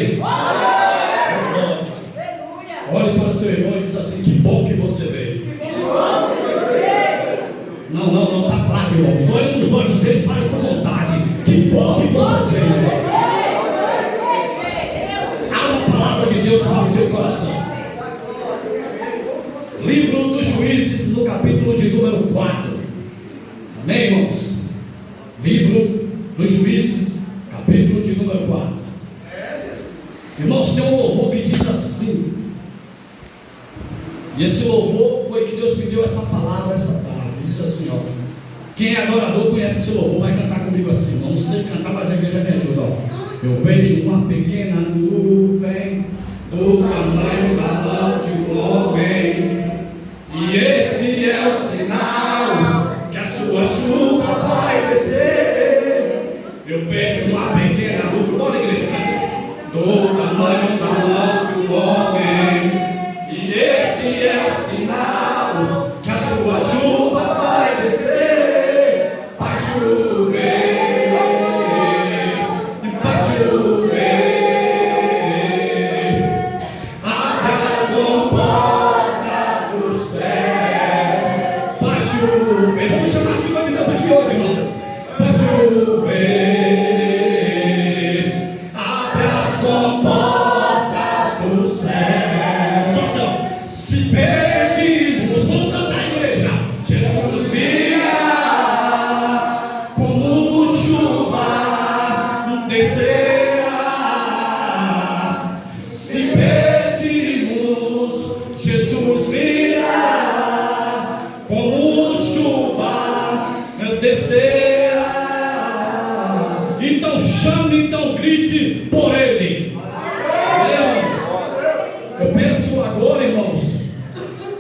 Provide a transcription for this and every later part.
veio? Olhe para o seu irmão e diz assim: que bom que você veio. Não, está fraco, irmãos. Olhe nos olhos dele e fale com vontade: que bom que você veio. Há uma palavra de Deus para o teu coração. Livro dos Juízes, no capítulo de número 4. Amém, irmãos? Livro dos Juízes, capítulo de número 4. Irmãos, tem um louvor que diz assim. E esse louvor foi que Deus me deu essa palavra essa tarde. Diz assim, ó. Quem é adorador conhece esse louvor, vai cantar comigo assim. Não sei cantar, mas a igreja me ajuda, ó. Eu vejo uma pequena nuvem do tamanho da mão de um homem, e esse é o sinal que a sua chuva vai descer. Eu vejo uma pequena nuvem, olha a igreja, do tamanho da mão de um homem, e esse é o sinal que a sua chuva vai descer. Faz chover, faz chover. Abre as comportas dos céus. Faz chover. Vamos chamar a chuva de Deus aqui hoje, irmãos. Faz chover. Abre as comportas dos céus. Olha só. Se pedimos, vamos cantar a igreja. Jesus virá como chuva descerá. Se pedimos, Jesus virá como chuva descerá. Então chame, então grite por ele. Deus, eu peço agora, irmãos,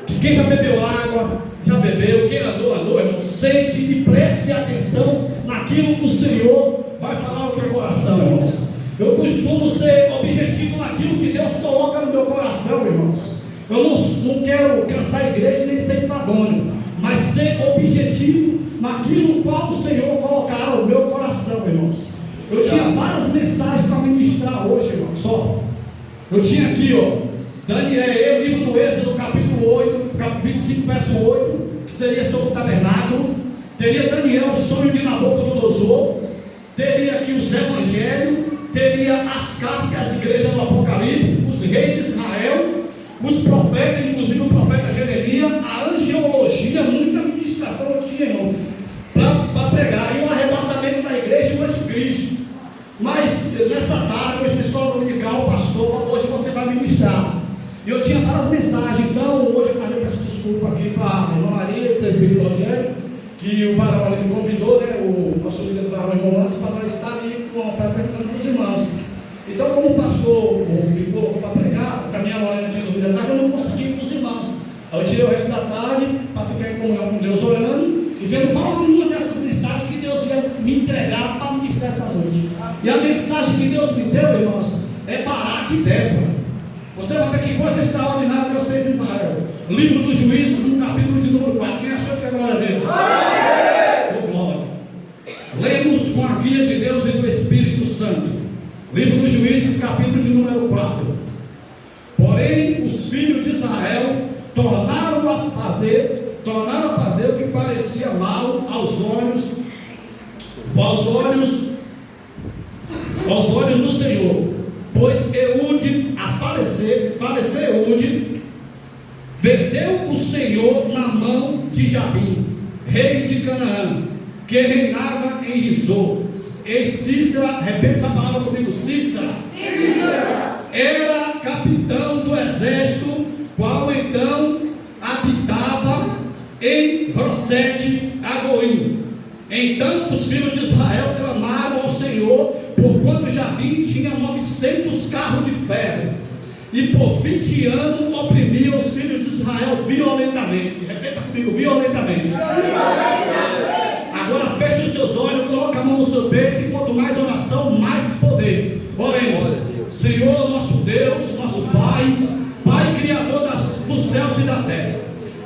que quem já bebeu água, já bebeu, quem andou, irmão, sente e preste atenção naquilo que o Senhor vai falar no teu coração, irmãos. Eu costumo ser objetivo naquilo que Deus coloca no meu coração, irmãos. Eu não quero cansar a igreja nem ser enfadonho, mas ser objetivo naquilo qual o Senhor colocará no meu coração, irmãos. Eu tinha várias mensagens para ministrar hoje, irmãos. Só eu tinha aqui, ó, Daniel, livro do Êxodo, capítulo 8, capítulo 25, verso 8, que seria sobre o tabernáculo. Teria Daniel, o sonho de Nabucodonosor. Teria aqui os evangelhos. Teria as cartas às igrejas do Apocalipse, os reis de Israel, os profetas, inclusive o profeta Jeremias, a angelologia, muita ministração eu tinha, irmão, para pregar, e o arrebatamento da igreja e o anticristo. Mas nessa tarde, hoje na escola dominical, o pastor falou: hoje você vai ministrar. E eu tinha várias mensagens, então hoje à tarde eu peço desculpa aqui para a irmã Maria, o presbítero Rogério, que o varão ali me convidou, né, o nosso líder do varão irmão Antes, para nós estar ali com a oferta para os irmãos. Então, como o pastor me colocou para pregar, também a Lorena tinha dormido à tarde, eu não consegui ir com os irmãos. Aí eu tirei o resto da tarde para ficar em comunhão com Deus, orando e vendo qual uma dessas mensagens que Deus ia me entregar para ministrar essa noite. E a mensagem que Deus me deu, irmãos, é Baraque e Débora. Você vai ter que coisa extraordinária Deus fez em Israel. Livro dos Juízes, no capítulo de número 4. Quem achou que é glória a Deus? Oh, glória. Lemos com a guia de Deus e do Espírito Santo. Livro dos Juízes, capítulo de número 4. Porém, os filhos de Israel tornaram a fazer o que parecia mal aos olhos do Senhor. Pois Eude, faleceu Eude, vendeu o Senhor na mão de Jabim, rei de Canaã, que reinava em Rizô. E Cícera, repete essa palavra comigo, Cícera, era capitão do exército, qual então habitava em Rosete Agoim. Então os filhos de Israel clamaram ao Senhor, porquanto Jabim tinha 900 carros de ferro, e por 20 anos oprimia os filhos de Israel violentamente. Repita comigo, violentamente. Agora feche os seus olhos, coloque a mão no seu peito, e quanto mais oração, mais poder. Oremos. Senhor, nosso Deus, nosso Pai, Pai Criador dos céus e da terra,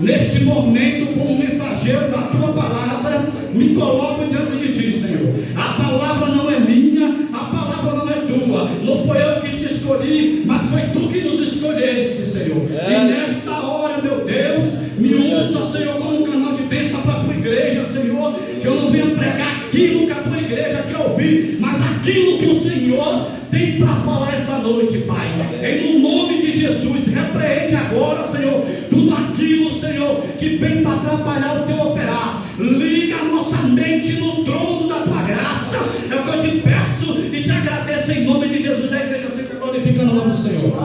neste momento, como mensageiro da tua palavra, me coloco diante de ti, Senhor. A palavra não é minha, a palavra não é tua, não foi eu que te escolhi. escolhi, mas foi tu que nos escolheste, Senhor. E nesta hora, meu Deus, me usa, Senhor, como um canal de bênção para a tua igreja, Senhor. Que eu não venha pregar aquilo que a tua igreja quer ouvir, mas aquilo que o Senhor tem para falar essa noite, Pai. Em nome de Jesus, repreende agora, Senhor, tudo aquilo, Senhor, que vem para atrapalhar o teu operar. Liga a nossa mente no trono da tua graça. É o que eu te peço e te agradeço em nome de Jesus. A igreja sempre glorificando o nome do Senhor.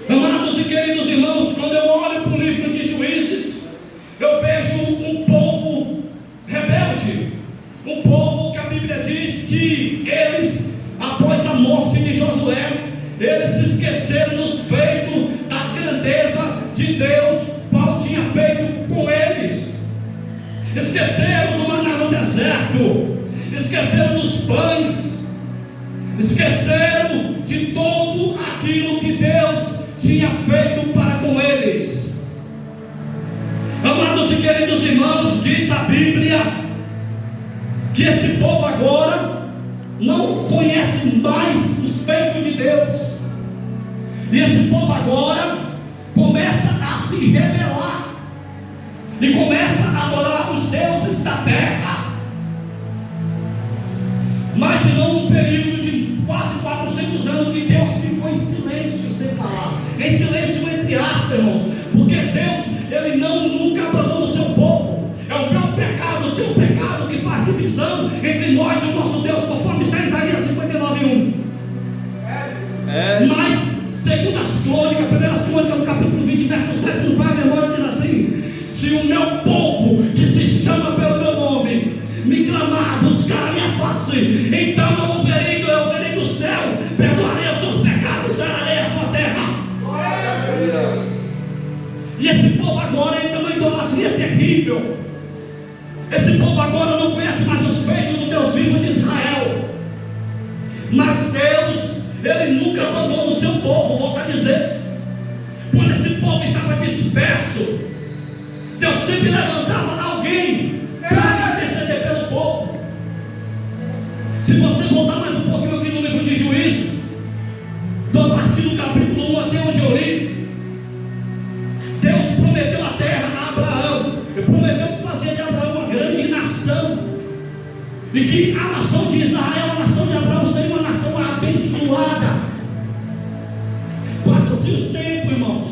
Amados e queridos irmãos, quando eu olho para o livro de Juízes, eu vejo um povo rebelde, um povo que a Bíblia diz que eles, após a morte de Josué, eles se esqueceram dos feitos, das grandezas de Deus, qual tinha feito com eles. Esqueceram do maná no deserto, esqueceram dos pães, esqueceram de todo aquilo que Deus tinha feito para com eles. Amados e queridos irmãos, diz a Bíblia que esse povo agora não conhece mais os feitos de Deus, e esse povo agora começa a se rebelar e começa a adorar os deuses da terra. Mas não um período de quase 400 anos que Deus ficou em silêncio, sem falar, em silêncio entre aspas, irmãos, porque Deus, Ele nunca abandona o seu povo. É o meu pecado, o teu pecado que faz divisão entre nós e o nosso Deus, conforme está em Isaías 59:1. Mas, segundo as crônicas, primeiras crônicas, no capítulo 20, verso 7, não vai a memória, diz assim: se o meu povo, que se chama pelo meu nome, me clamar, buscar a minha face, então eu verei do céu, perdoarei os seus pecados, sararei a sua terra. E esse povo agora entra numa idolatria terrível. Esse povo agora não conhece mais os feitos do Deus vivo de Israel. Mas Deus, Ele nunca abandonou o seu povo. Volto a dizer, quando esse povo estava disperso, Deus sempre levantava alguém para interceder pelo povo. Se você voltar mais um pouquinho aqui no livro de Juízes, a partir do capítulo 1 até onde eu li, Deus prometeu a terra a Abraão. Ele prometeu que fazia de Abraão uma grande nação, e que a nação de Israel, a nação de Abraão, seria uma nação abençoada. Passa-se os tempos, irmãos.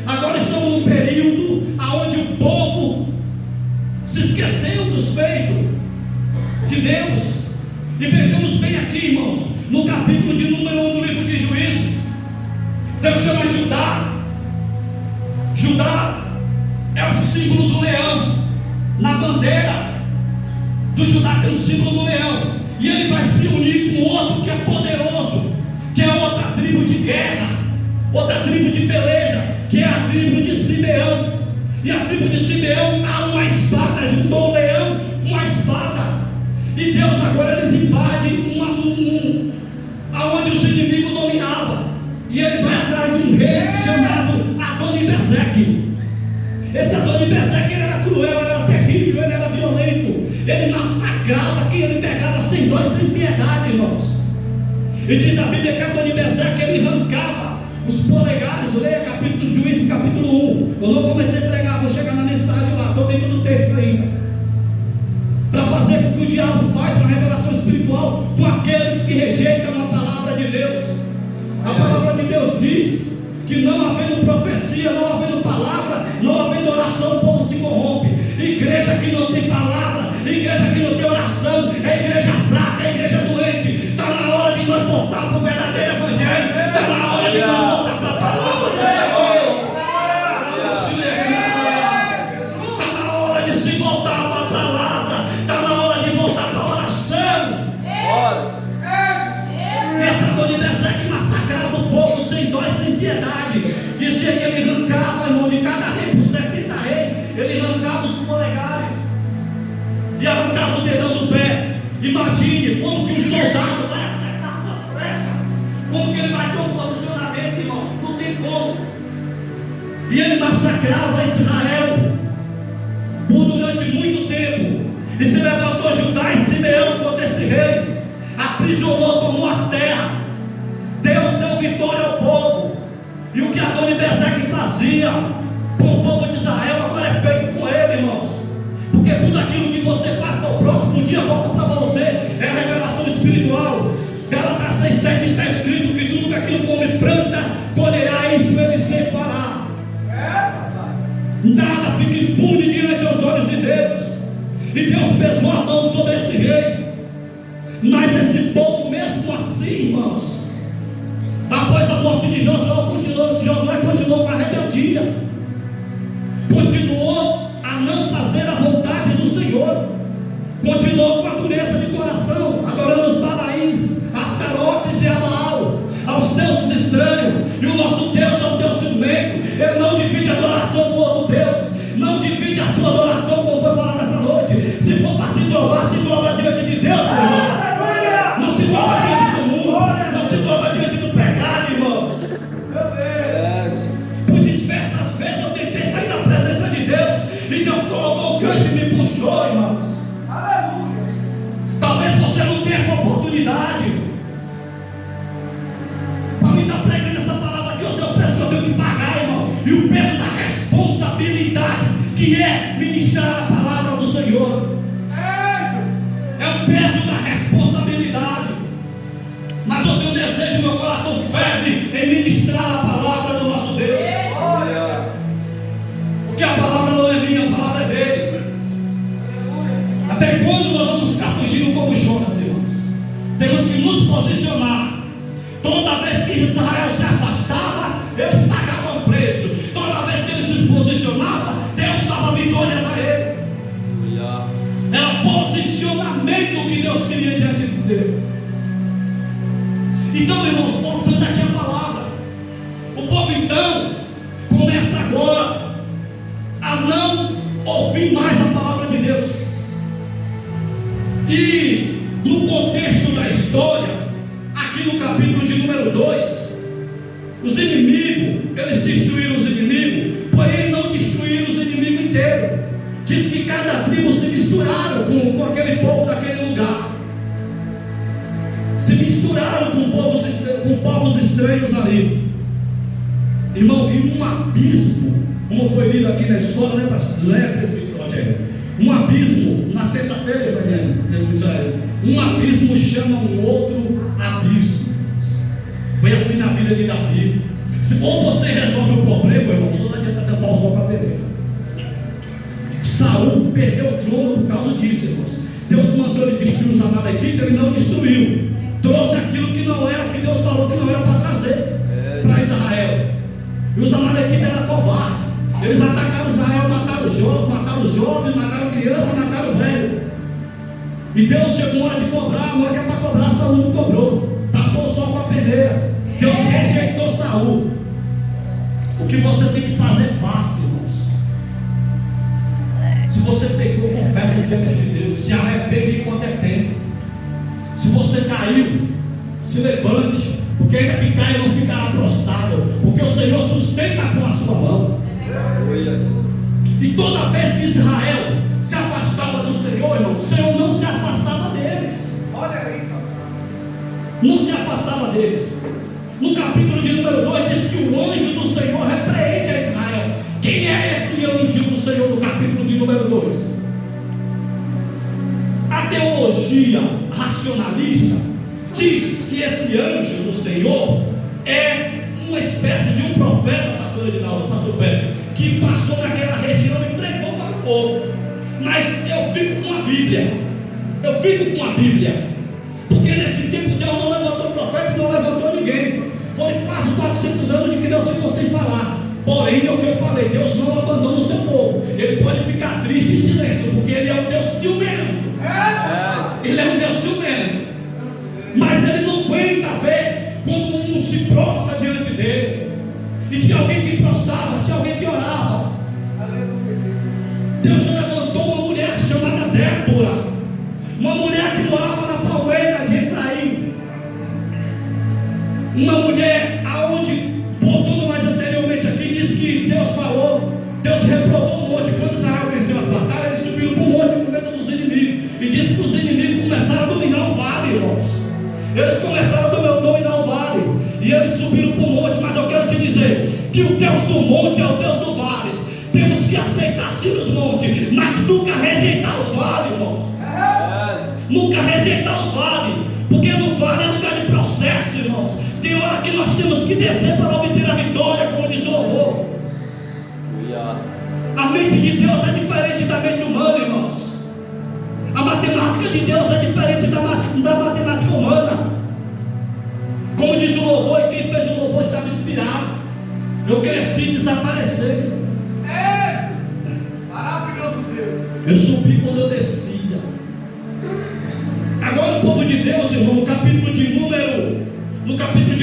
Agora estamos num período onde o povo se esqueceu dos feitos de Deus. E vejamos bem aqui, irmãos, no capítulo de número 1 do livro de Juízes, Deus chama Judá. Judá é o símbolo do leão. Na bandeira do Judá tem o símbolo do leão. E ele vai se unir com outro que é poderoso, que é outra tribo de guerra, outra tribo de peleja, que é a tribo de Simeão. E a tribo de Simeão há uma espada, juntou o leão com a espada. E Deus agora eles invadem aonde os inimigos dominavam. E ele vai atrás de um rei chamado Adoni-Bezeque. Esse Adoni-Bezeque, ele era cruel, ele era terrível, ele era violento. Ele massacrava quem ele pegava sem dó e sem piedade, irmãos. E diz a Bíblia que Adoni-Bezeque, ele arrancava os polegares. Leia capítulo de Juízes, capítulo 1. Eu não comecei a pregar, vou chegar na mensagem lá, estou dentro do texto ainda. Para fazer com que o diabo faz uma revelação espiritual com aqueles que rejeitam a palavra de Deus. A palavra de Deus diz que não havendo profecia, não havendo palavra, não havendo oração, o povo se corrompe. Igreja que não tem palavra, igreja que não tem oração, é igreja fraca, é igreja doente. Está na hora de nós voltar para o verdadeiro evangelho. Está na hora de nós voltar para a palavra do Senhor. Está na hora de se voltar para a palavra. Está na hora de voltar para a oração. Essa Adoni-Bezeque massacrava o povo sem dó e sem piedade. Dizia que ele arrancava, irmão, de cada rei por 70 reis, ele arrancava os polegares e arrancava o dedão do pé. Imagine como que um soldado vai acertar suas flechas, como que ele vai ter um posicionamento, irmãos, não tem como. E ele massacrava Israel por durante muito tempo. E se levantou Judá e Simeão contra esse rei, aprisionou, tomou as terras. Deus deu vitória ao povo. E o que Adoni-Bezeque fazia com o povo de Israel agora é feito com ele, irmãos. Porque tudo aquilo que você faz para o próximo, um dia volta para você. É a revelação espiritual. Gálatas 6,7 está escrito que tudo aquilo que o homem planta, colherá, isso ele sempre fará. Nada fica impune diante dos olhos de Deus. E Deus pesou a mão sobre esse rei. Mas esse povo, mesmo assim, irmãos, após a morte de Josué continuou com a rebeldia, continuou a não fazer a vontade do Senhor, continuou com a dureza de coração, adorando os Balaíns, Astarotes e a Baal, aos deuses estranhos. E o nosso Deus é um Deus ciumento. Ele não divide a adoração com outro Deus, não divide a sua adoração, como foi falado essa noite. Se for para se dobra diante de Deus, meu irmão. Não se dobra diante do mundo, não se dobra diante do pecado, irmãos. Por diversas vezes eu tentei sair da presença de Deus, e Deus colocou o gancho e me puxou, irmãos. Talvez você não tenha essa oportunidade. Para mim estar pregando essa palavra aqui, eu sei o preço que eu tenho que pagar, irmão. E o peso da responsabilidade que é ministrar a palavra do Senhor. É o peso da responsabilidade. Mas eu tenho desejo, meu coração ferve em ministrar a palavra do nosso Deus. Porque a palavra não é minha, a palavra é dele. Até quando nós vamos ficar fugindo como Jonas, irmãos? Temos que nos posicionar. Toda vez que Israel se afastava, eles pagavam preço. Toda vez que ele se posicionava, Deus dava vitórias a ele. Era posicionamento que Deus queria diante de Deus. Então, irmãos, voltando aqui a palavra, o povo então começa agora a não ouvir mais a palavra de Deus. E no contexto da história, aqui no capítulo de número 2, os inimigos, eles destruíram os inimigos, porém não destruíram os inimigos inteiros. Diz que cada tribo se misturaram com aquele povo daquele lugar. Se misturaram com povos estranhos ali. Irmão, e um abismo, como foi lido aqui na escola, né, pastor? Um abismo, na terça-feira, um abismo chama um outro abismo. Foi assim na vida de Davi. Ou você resolve o problema, irmão, só não adianta tampar o sol com a peneira. Saul perdeu o trono por causa disso, irmãos. Deus mandou ele destruir os amalequitas, ele não destruiu. Trouxe aquilo que não era, que Deus falou que não era para trazer para Israel. E os amalequitas eram covardes. Eles atacaram Israel, mataram os jovens, mataram crianças, mataram velho. E Deus chegou a hora de cobrar, a hora que é para cobrar, Saul não cobrou. Tapou o sol com a peneira. Deus rejeitou Saul. O que você tem que fazer é fácil, irmãos. Se você pecou, confessa diante de Deus. Se arrepende enquanto é tempo. Se você caiu, se levante. Porque ainda que caia, não ficará prostrado. Porque o Senhor sustenta com a sua mão. E toda vez que Israel se afastava do Senhor, irmão, o Senhor não se afastava deles. Olha aí, não se afastava deles. No capítulo de número 2 diz que o anjo do Senhor repreende a Israel. Quem é esse anjo do Senhor no capítulo de número 2? A teologia racionalista diz que esse anjo do Senhor é uma espécie de um profeta, pastor Edinaldo, pastor Pedro, que passou naquela região e pregou para o povo. Mas eu fico com a Bíblia. Porque nesse tempo Deus não levantou profeta e não levantou ninguém. Foi quase 400 anos de que Deus ficou sem falar. Porém, é o que eu falei, Deus não abandona o seu povo. Ele pode ficar triste em silêncio, porque Ele é um Deus ciumento. Ele é um Deus ciumento. Mas Ele não aguenta ver quando um se prostra diante dele. E tinha alguém que prostrava, tinha alguém que orava. Deus levantou uma mulher chamada Débora, uma mulher que morava na palmeira de Efraim, uma mulher aonde, voltando mais anteriormente aqui, diz que Deus falou, Deus reprovou o monte. Quando Israel venceu as batalhas, eles subiram para o monte com medo dos inimigos. começaram a dominar o vale, irmãos. Eles começaram a dominar o vale. E eles subiram para o monte. Mas eu quero te dizer que o Deus do monte é o Deus do vale. Temos que aceitar sim os montes, mas nunca rejeitar os vales, irmãos. Nunca rejeitar os vales. Porque no vale é lugar de processo, irmãos. Tem hora que nós temos que descer para obter a vitória, como diz o louvor. A mente de Deus é diferente da mente humana, irmãos. A matemática de Deus é diferente da matemática humana. Como diz o louvor, e quem fez o louvor estava inspirado. Eu cresci desaparecendo. Maravilhoso Deus. Eu subi quando eu descia. Agora o povo de Deus, irmão, no capítulo de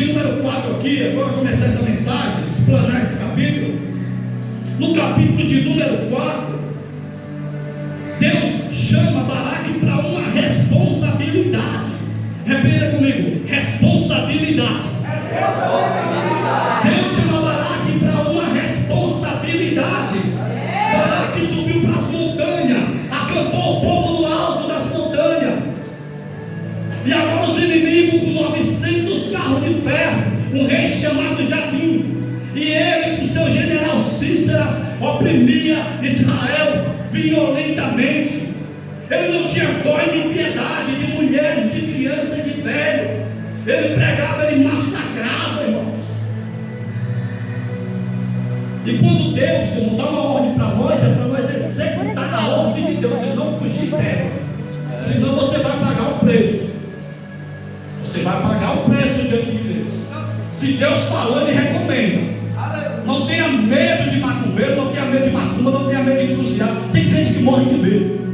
número 4 aqui, agora começar essa mensagem, explanar esse capítulo. No capítulo de número 4, Deus chama Balaque para uma responsabilidade. Repita comigo: responsabilidade. Deus chama Balaque para uma responsabilidade. Balaque subiu para as montanhas, acampou o povo no alto das montanhas. E agora os inimigos com 900 carros de ferro, um rei chamado Jabim, e ele com seu general Cícera oprimia Israel violentamente. Ele não tinha dó e nem piedade de mulheres, de crianças, de velhos. Ele pregava, ele massacrava, irmãos. E quando Deus, irmão, dá uma ordem para nós, é para nós executar a ordem de Deus e não fugir dela. Senão você vai pagar o preço. Você vai pagar o preço diante de Deus. Se Deus falou, Ele recomenda. Não tenha medo de macumbeiro, não tenha medo de macumba, não tenha medo de encruzilhada. Tem gente que morre de medo.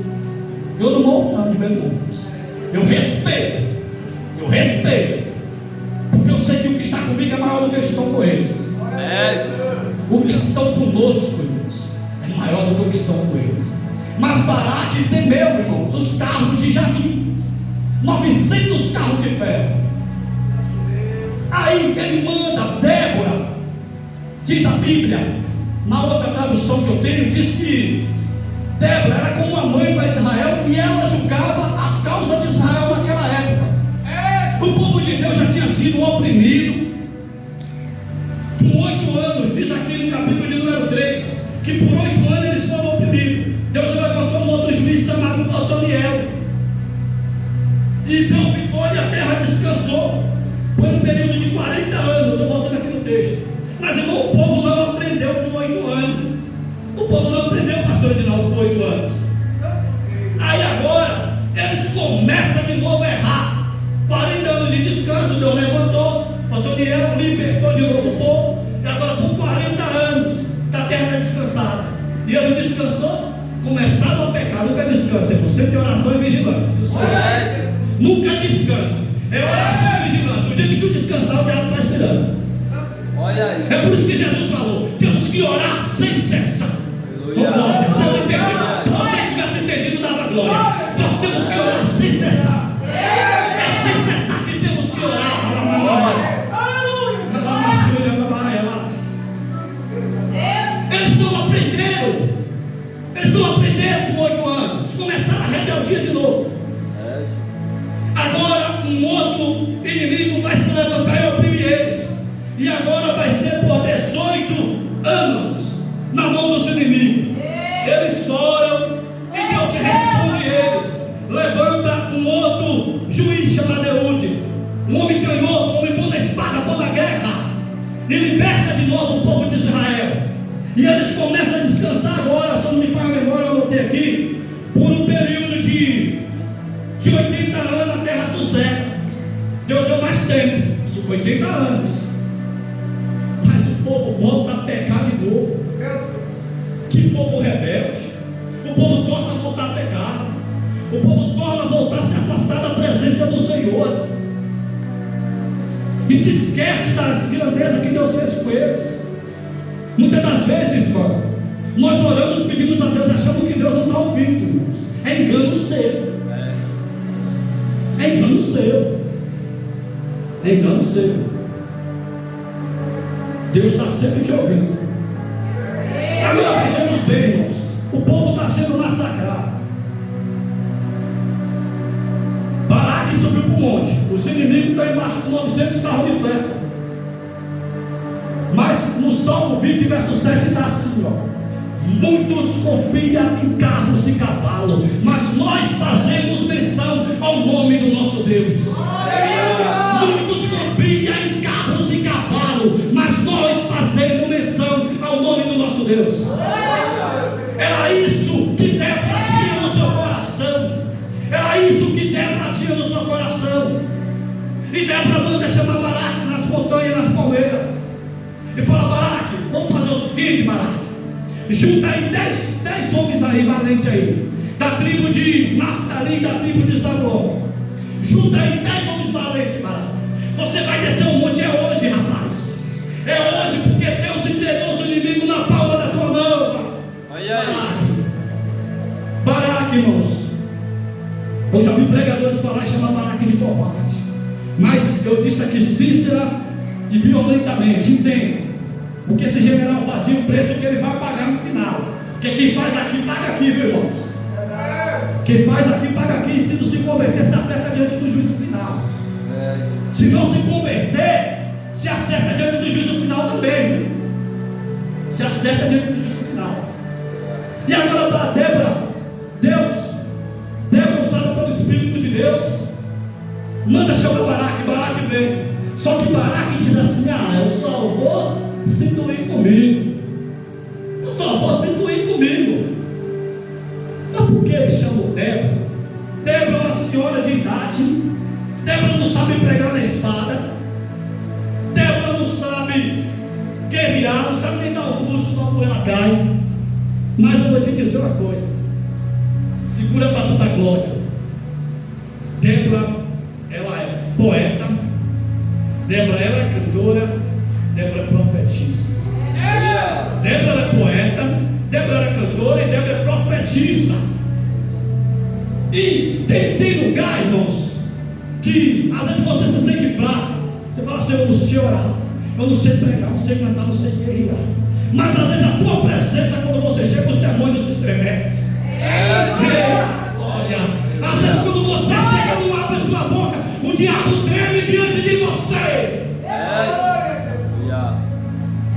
Eu não morro não de medo, não. Eu respeito. Porque eu sei que o que está comigo é maior do que estão com eles. O que estão conosco, irmãos, é maior do que o que estão com eles. Mas Balaque temeu, irmão, os carros de Jabim, 900 carros de ferro. Aí ele manda Débora, diz a Bíblia, na outra tradução que eu tenho, diz que Débora era como uma mãe para Israel e ela julgava as causas de Israel naquela época. O povo de Deus já tinha sido oprimido por 8 anos, diz aqui no capítulo de número 3, que por 8 anos eles foram oprimidos. Deus levantou um outro juiz chamado Otoniel e deu vitória e a terra descansou por um período de 40 anos. Estou voltando aqui no texto. Mas irmão, o povo não aprendeu por 8 anos. O povo não aprendeu, pastor Edinaldo, por 8 anos. Aí agora eles começam de novo a errar. 40 anos de descanso, Deus levantou, Otoniel libertou de novo o povo, e agora por 40 anos a terra está descansada. E ele descansou, começaram a pecar. Nunca descansa, irmão. Sempre tem oração e vigilância. Nunca descansa. É oração e vigilância. O dia que tu descansar, o diabo vai tirando. Olha aí. É por isso que Jesus falou: temos que orar sem cessar. Glória. Você não entendeu? Se você tivesse entendido, dava glória. Nós temos que orar sem cessar. É sem cessar que temos que orar. Eles não aprenderam. Eles não aprenderam com 8 anos. Começaram a rebeldia de novo. Agora um outro inimigo vai se levantar e oprimir eles. E agora vai ser por 18 anos na mão dos inimigos. Eles oram e Deus responde ele. Levanta um outro juiz chamado Eude, um homem canhoto, um homem bom na espada, bom na guerra, e liberta de novo o povo de Israel. E eles começam a descansar agora, se eu não me falha a memória, eu anotei aqui, por um período de 80 anos a terra sossega. Deus deu mais tempo, 80 anos. Mas o povo volta a pecar de novo. Que povo rebelde. O povo torna a voltar a pecar. O povo torna a voltar a se afastar da presença do Senhor. E se esquece das grandezas que Deus fez com eles. Muitas das vezes, irmão, nós oramos, pedimos a Deus, achando que Deus não está ouvindo, irmãos. É engano seu. É engano seu. É engano seu. Deus está sempre te ouvindo. Agora vejamos bem, irmãos. O povo está sendo massacrado. monte. Os inimigos estão embaixo de 900 carros de ferro. Mas no Salmo 20, verso 7 está assim, ó: muitos confiam em carros e cavalos, mas nós fazemos menção ao nome do nosso Deus. Muitos confiam em carros e cavalos, mas nós fazemos menção ao nome do nosso Deus. Era isso que Débora tinha no seu coração. Era isso que Débora tinha no seu coração. E Débora manda chamar Baraque nas montanhas, nas palmeiras, e fala: Baraque, vamos fazer o seguinte, Baraque, junta aí 10 homens aí, valentes aí, da tribo de Naftali e da tribo de Zabulon. Junta aí 10 homens valentes, Baraque. Você vai descer o monte, é hoje, rapaz. É hoje, porque Deus entregou os inimigos na palma da tua mão. Baraque, irmãos. Eu já vi pregadores falar e chamar Baraque de covarde. Mas eu disse aqui sincera e violentamente, entende? Porque esse general fazia o preço que ele vai pagar no final. Porque quem faz aqui, paga aqui, viu, irmãos? Quem faz aqui, paga aqui. E se não se converter, se acerta diante do juízo final. Se não se converter, se acerta diante do juízo final também, viu? Se acerta diante do juízo final. E agora para Débora, Débora usada pelo Espírito de Deus, manda chamar Baraque. Baraque vem. Só que Baraque diz assim: eu só vou se tu ir comigo. Eu só vou se tu ir comigo. Mas por que ele chamou Débora? Débora é uma senhora de idade. Débora não sabe pregar na espada. Débora não sabe guerrear, não sabe nem dar o curso, então ela cai. Mas eu vou te dizer uma coisa: segura para toda a glória. Débora, ela é poeta. Débora, ela é cantora. Débora é profetisa. Débora é poeta. Débora é cantora e Débora é profetisa. E tem lugar, irmãos, que às vezes você se sente fraco. Você fala assim: eu não sei orar, eu não sei pregar, não sei cantar, não sei guerrear. Mas às vezes a tua presença, quando você chega, os demônios se estremecem. Olha, às vezes quando você chega, não abre sua boca, o diabo treme diante de você.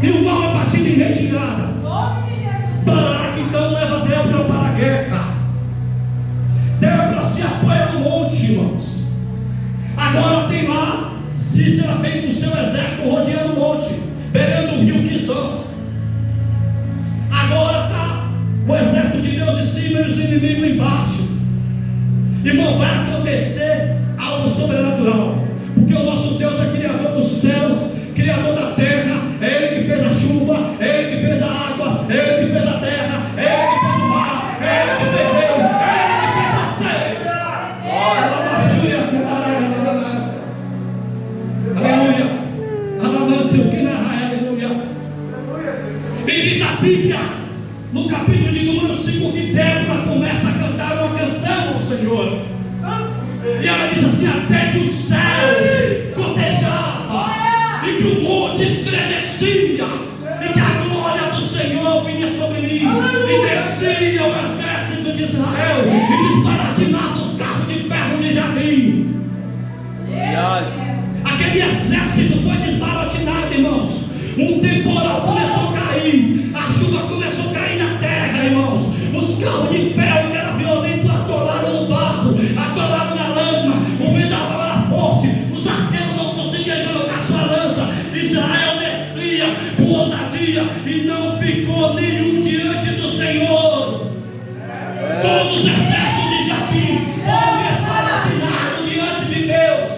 E o mal é batido em retirada. Baraque então leva Débora para a guerra. Débora se apoia no monte, irmãos. Agora tem lá, Cícera vem com o seu exército rodeando o monte, beirando o rio Quizão. Agora está o exército de Deus em cima e os inimigos embaixo. Irmão, vai acontecer algo sobrenatural, porque o nosso Deus é criador dos céus, criador da terra. É Ele que fez a chuva, é Ele que fez a água, é Ele que fez a terra, é Ele que fez o mar, é Ele que fez eu, é Ele que fez você. Aleluia. Aleluia. E diz a Bíblia, no capítulo de número 5, que Débora começa a cantar uma canção ao Senhor. E ela diz assim: até que os céus gotejavam e que o monte estremecia, e que a glória do Senhor vinha sobre mim, e descia o exército de Israel e desbaratinava os carros de ferro de Jabim. Aquele exército foi desbaratinado, irmãos. Um temporal começou a cair, a chuva começou a cair na terra, irmãos. Os carros de ferro que eram violentos atolaram no barro, atolaram na lama. O vendaval era forte, os arqueiros não conseguiam colocar sua lança. Israel destruía com ousadia e não ficou nenhum diante do Senhor. Todos os exércitos de Jabim foram desbaratinados diante de Deus.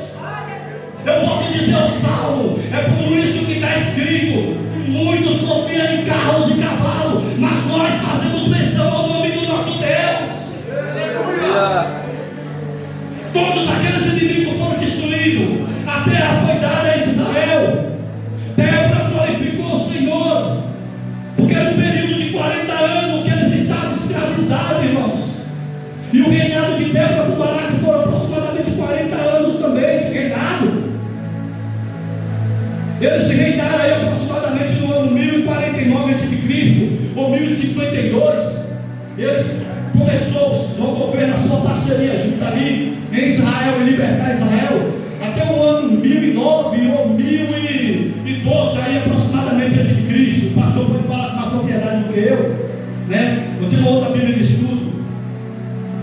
Eu volto a dizer o salmo, é por isso que está escrito: muitos confiam em carros e cavalos, mas nós fazemos menção ao nome do nosso Deus. Todos aqueles inimigos foram destruídos, a terra foi dada a Israel. Débora glorificou o Senhor, porque era um período de 40 anos que eles estavam escravizados, irmãos. E o reinado de Débora com Baraque foram aproximadamente 40 anos também de reinado. Eles reinaram aí aproximadamente no ano 1049 a.C. ou 1052. Eles começou o governo, a sua parceria junto ali em Israel e libertar Israel até o ano 1009 ou 1012 aí aproximadamente antes de Cristo. O pastor pode falar com mais propriedade do que eu, né? Eu tenho uma outra Bíblia de estudo.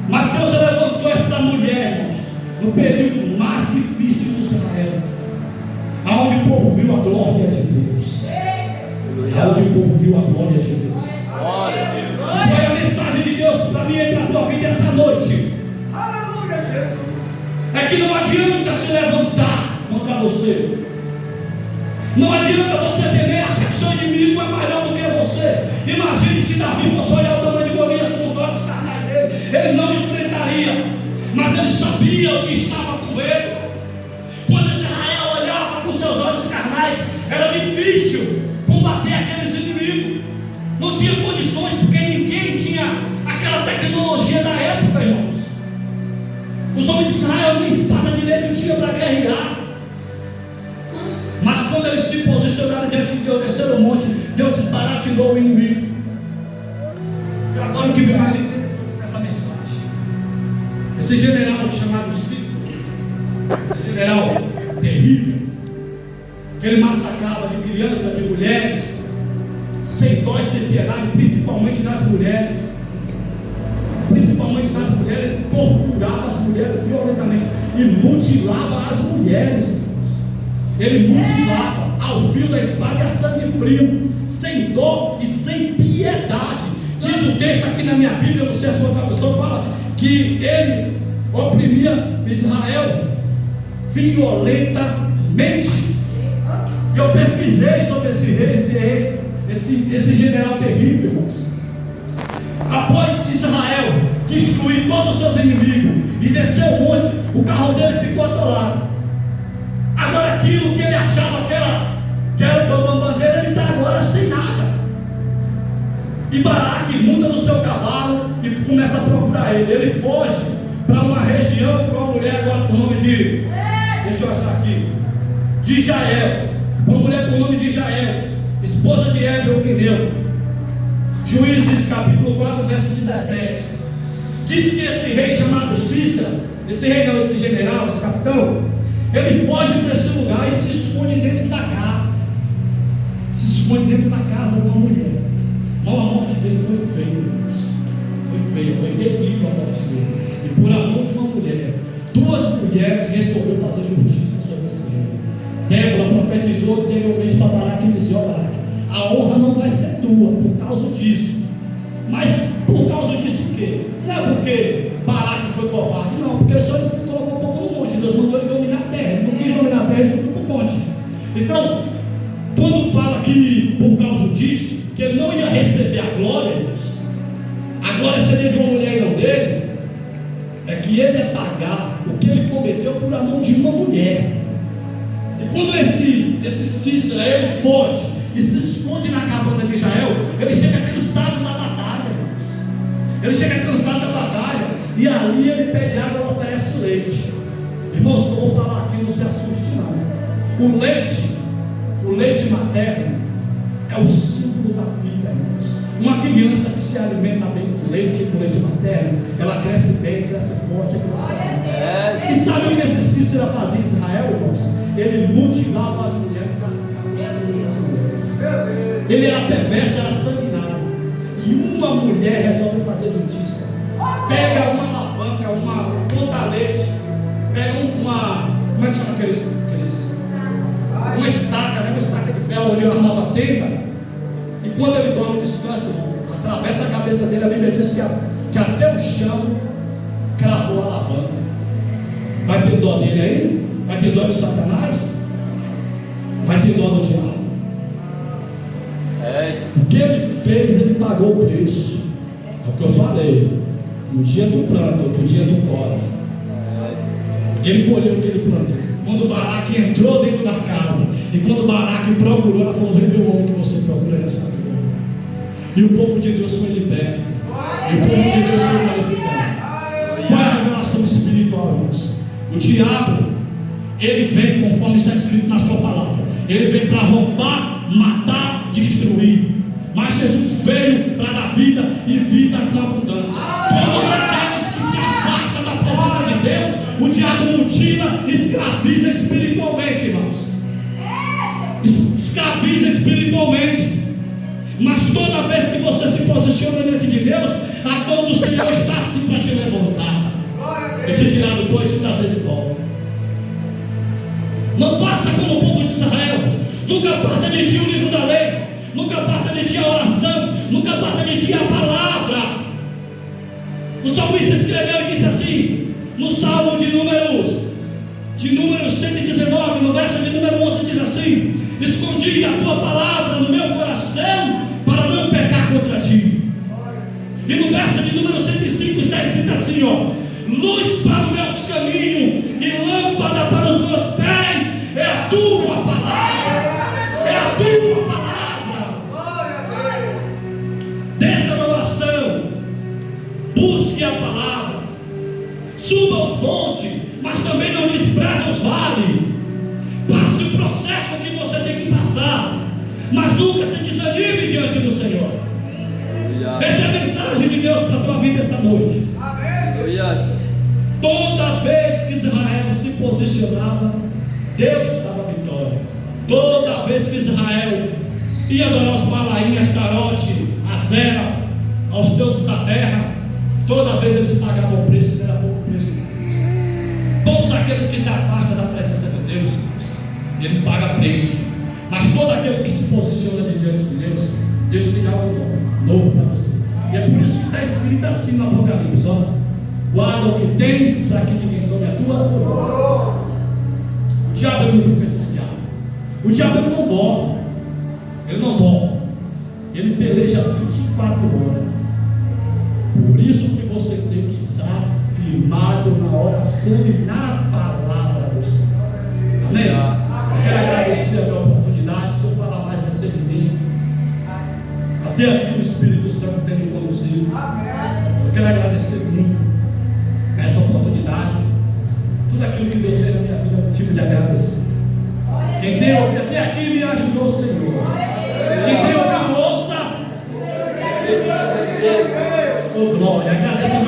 Mas Deus levantou essa mulher, irmãos, no período mais difícil de Israel, aonde o povo viu a glória de Deus. Aonde o povo viu a glória de Deus. Qual é a mensagem de Deus para mim e para a tua vida essa noite? É que não adianta se levantar contra você. Não adianta você temer, achar que seu inimigo é maior do que você. Imagine se Davi fosse olhar o tamanho de Golias com os olhos carnais dele. Ele não enfrentaria, mas ele sabia o que estava com ele. Quando Israel olhava com seus olhos carnais, era difícil combater aqueles inimigos. Não tinha condições, porque ninguém tinha aquela tecnologia da época, irmãos. Os homens de Israel nem espada direito tinham para guerrear. Mas quando eles se posicionaram diante de Deus, desceram o monte, Deus desbaratilou o inimigo. E agora o que vem mais interessante nessa mensagem? Esse general chamado Cícero, esse general terrível, que ele massacrava de crianças, de mulheres, sem dó e sem piedade, principalmente das mulheres. Principalmente das mulheres, torturava as mulheres violentamente e mutilava as mulheres, irmãos. Ele mutilava ao fio da espada e a sangue frio, sem dó e sem piedade. Diz o texto aqui na minha Bíblia, não sei a sua tradução, fala que ele oprimia Israel violentamente. E eu pesquisei sobre esse rei, esse general terrível, irmãos. Após Israel destruir todos os seus inimigos e descer o monte, o carro dele ficou atolado. Agora aquilo que ele achava que era o bambambam dele, ele está agora sem nada. E Baraque monta no seu cavalo e começa a procurar ele. Ele foge para uma região com uma mulher agora com o nome de, deixa eu achar aqui, de Jael. Uma mulher com o nome de Jael, esposa de Heber o Queneu. Juízes capítulo 4, verso 17. Diz que esse rei chamado Cícero, esse rei não, esse general, esse capitão, ele foge para esse lugar e se esconde dentro da casa. Se esconde dentro da casa de uma mulher. Não, a morte dele foi feia, irmãos. Foi feia, foi terrível a morte dele. E por a mão de uma mulher, duas mulheres resolveram fazer justiça sobre esse rei. Débora profetizou anteriormente para Baraque e disse: ó Baraque, a honra não vai ser tua por causa disso. Mas por causa disso o quê? Não é porque Baraque foi covarde, não, porque só ele colocou o povo no monte. Deus mandou ele dominar a terra. Ele não quis dominar a terra, ele subiu para o monte. Então, quando fala que por causa disso, que ele não ia receber a glória, a glória seria de uma mulher e não dele, é que ele ia pagar o que ele cometeu por a mão de uma mulher. E quando esse Cícero, ele foge e se esconde na cabana de Israel, ele chega cansado da batalha, irmãos. Ele chega cansado da batalha, e ali ele pede água e oferece leite. Irmãos, eu vou falar aqui, não se assuste não. O leite materno é o símbolo da vida, irmãos. Uma criança que se alimenta bem com leite materno, ela cresce bem, cresce forte, cresce bem. E sabe o que esse Cícero fazia em Israel, irmãos? Ele mutilava as mulheres. Ele era perverso, era sanguinário. E uma mulher resolve fazer justiça. Pega uma alavanca, uma ponta-leite, pega como é que chama aqueles? Uma estaca, né? Uma estaca de ferro, ele armava a tenda. E quando ele dorme, descansa, atravessa a cabeça dele. A Bíblia diz que até o chão cravou a alavanca. Vai ter dó dele aí? Vai ter dó de Satanás? Vai ter dó do diabo? O que ele fez, ele pagou o preço. É o que eu falei. Um dia tu planta, outro dia tu colhe. Ele colheu o que ele plantou. Quando Baraque entrou dentro da casa, e quando Baraque procurou, ela falou: vem ver o homem que você procura nessa vida. E o povo de Deus foi liberto. E o povo de Deus foi qualificado. Qual é a revelação espiritual, irmãos? O diabo, ele vem conforme está escrito na sua palavra. Ele vem para roubar, matar, destruir. Mas Jesus veio para dar vida e vida com abundância. Todos aqueles que se afastam da presença de Deus, o diabo pecado mutila, escraviza espiritualmente, irmãos. Escraviza espiritualmente. Mas toda vez que você se posiciona diante de Deus, a mão do Senhor está assim para te levantar e te tirar do pó e te trazer de volta. Não faça como o povo de Israel. Nunca parta de ti o livro da lei, nunca parta de ti a oração, nunca parta de ti a palavra. O salmista escreveu e disse assim, no Salmo de números 119, no verso de número 11, diz assim: escondi a tua palavra no meu coração para não pecar contra ti. E no verso de número 105 está escrito assim, ó: luz para os meus caminhos e lâmpada para os meus pés é a tua palavra. É a tua palavra. Desça na oração, busque a palavra, suba aos montes, mas também não despreze os vales. Passe o processo que você tem que passar, mas nunca se desanime diante do Senhor. Essa é a mensagem de Deus para a tua vida essa noite. Toda vez que Israel se posicionava, Deus dava vitória. Toda vez que Israel ia adorar os Balaim, Astarote, Azera, aos deuses da terra, toda vez eles pagavam o preço, que era pouco preço. Todos aqueles que se afastam da presença de Deus, eles pagam preço. Mas todo aquele que se posiciona diante de Deus, Deus tem algo novo para você. E é por isso que está escrito assim no Apocalipse, ó: guarda o que tens para que ninguém tome a tua coroa. O diabo é muito incendiário. O diabo ele não dorme. Ele não dorme. Ele peleja 24 horas. Por isso que você tem que estar firmado na oração e na palavra do Senhor. Amém? Eu quero agradecer a minha oportunidade. Se eu falar mais, vai ser de mim. Até aqui o Espírito Santo tem me conduzido. Eu quero agradecer muito essa oportunidade. Tudo aquilo que Deus fez na minha vida é motivo de agradecer. Quem tem ouvido até aqui me ajudou o Senhor. Quem tem ouvido, ouça. Oh, glória, agradeça.